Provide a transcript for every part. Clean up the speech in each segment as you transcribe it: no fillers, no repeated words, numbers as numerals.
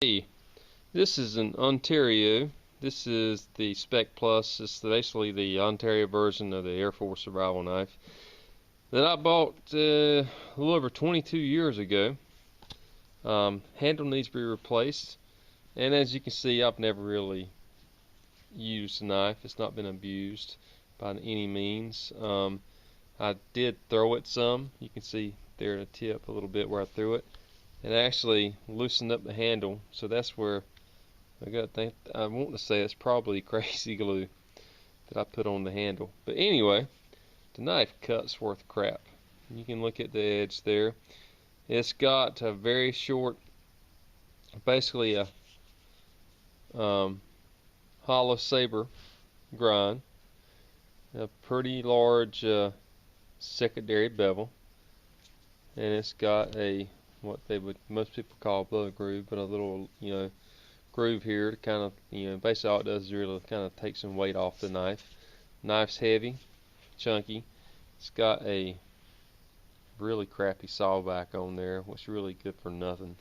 Hey, this is an Ontario. This is the SPEC Plus. It's basically the Ontario version of the Air Force survival knife that I bought a little over 22 years ago. Handle needs to be replaced, and as you can see, I've never really used the knife. It's not been abused by any means. I did throw it some. You can see there at the tip a little bit where I threw it. It actually loosened up the handle, so that's where I want to say it's probably crazy glue that I put on the handle. But anyway, the knife cuts worth crap. You can look at the edge there. It's got a very short, basically a hollow saber grind, a pretty large secondary bevel, and it's got a most people call a blood groove, but a little groove here to kind of basically all it does is really kind of take some weight off the knife. Knife's heavy, chunky. It's got a really crappy sawback on there, which is really good for nothing.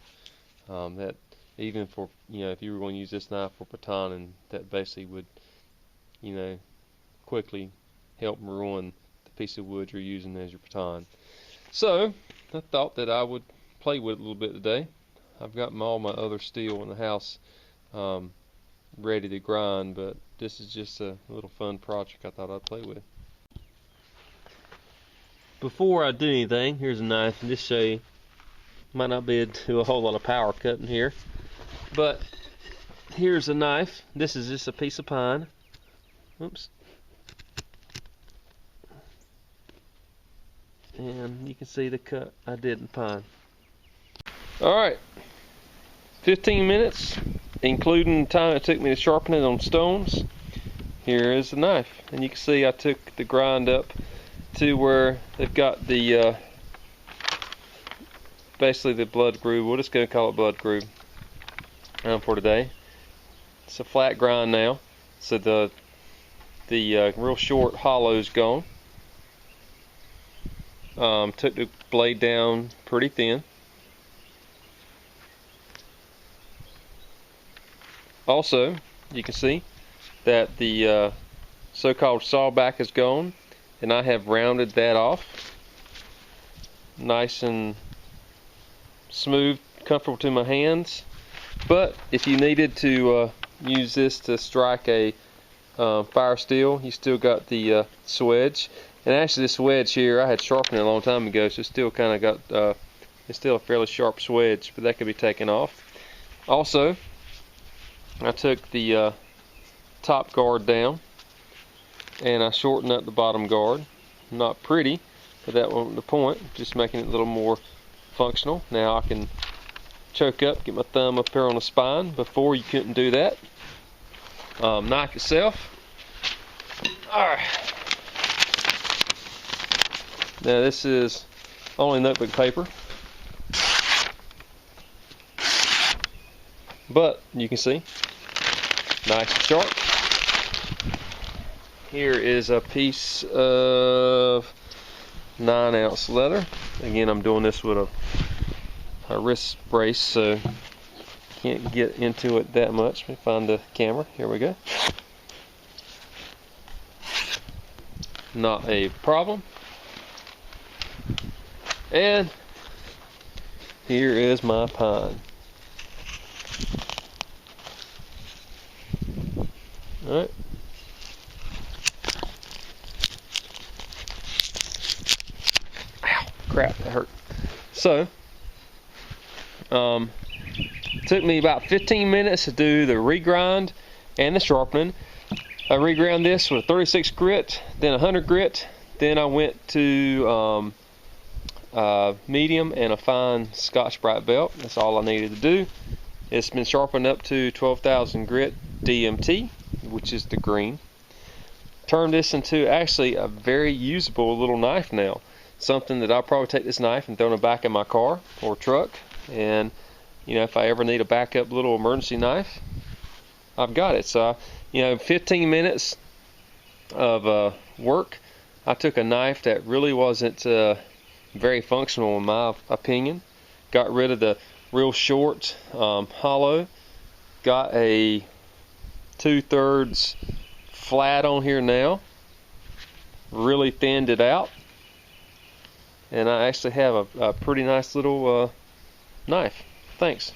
That even for if you were going to use this knife for batoning, that basically would quickly help ruin the piece of wood you're using as your baton. So I thought that I would play with it a little bit today. I've got all my other steel in the house ready to grind, but this is just a little fun project I thought I'd play with. Before I do anything, here's a knife, and just show you, might not be able to do a whole lot of power cutting here, but here's a knife. This is just a piece of pine. Oops. And you can see the cut I did in pine. Alright, 15 minutes, including the time it took me to sharpen it on stones. Here is the knife, and you can see I took the grind up to where they've got the basically the blood groove. We're just going to call it blood groove for today. It's a flat grind now, so the real short hollow is gone. Took the blade down pretty thin. Also, you can see that the so-called sawback is gone, and I have rounded that off. Nice and smooth, comfortable to my hands. But if you needed to use this to strike a fire steel, you still got the swedge. And actually, this wedge here, I had sharpened it a long time ago, so it's still kind of got, it's still a fairly sharp swedge, but that could be taken off. Also, I took the top guard down, and I shortened up the bottom guard. Not pretty, but that wasn't the point, just making it a little more functional. Now I can choke up, get my thumb up here on the spine. Before you couldn't do that. Knife itself. Alright. Now this is only notebook paper, but you can see, nice and sharp. Here is a piece of 9-ounce leather. Again, I'm doing this with a wrist brace, so can't get into it that much. Let me find the camera. Here we go. Not a problem. And here is my pine. Alright. Ow, crap, that hurt. So, took me about 15 minutes to do the regrind and the sharpening. I reground this with a 36 grit, then 100 grit, then I went to medium and a fine Scotch-Brite belt. That's all I needed to do. It's been sharpened up to 12,000 grit DMT, which is the green. Turned this into actually a very usable little knife now. Something that I'll probably take this knife and throw in the back of my car or truck, and if I ever need a backup little emergency knife, I've got it. So 15 minutes of work. I took a knife that really wasn't very functional in my opinion. Got rid of the real short, hollow. Got a 2/3 flat on here now. Really thinned it out, and I actually have a pretty nice little knife. Thanks.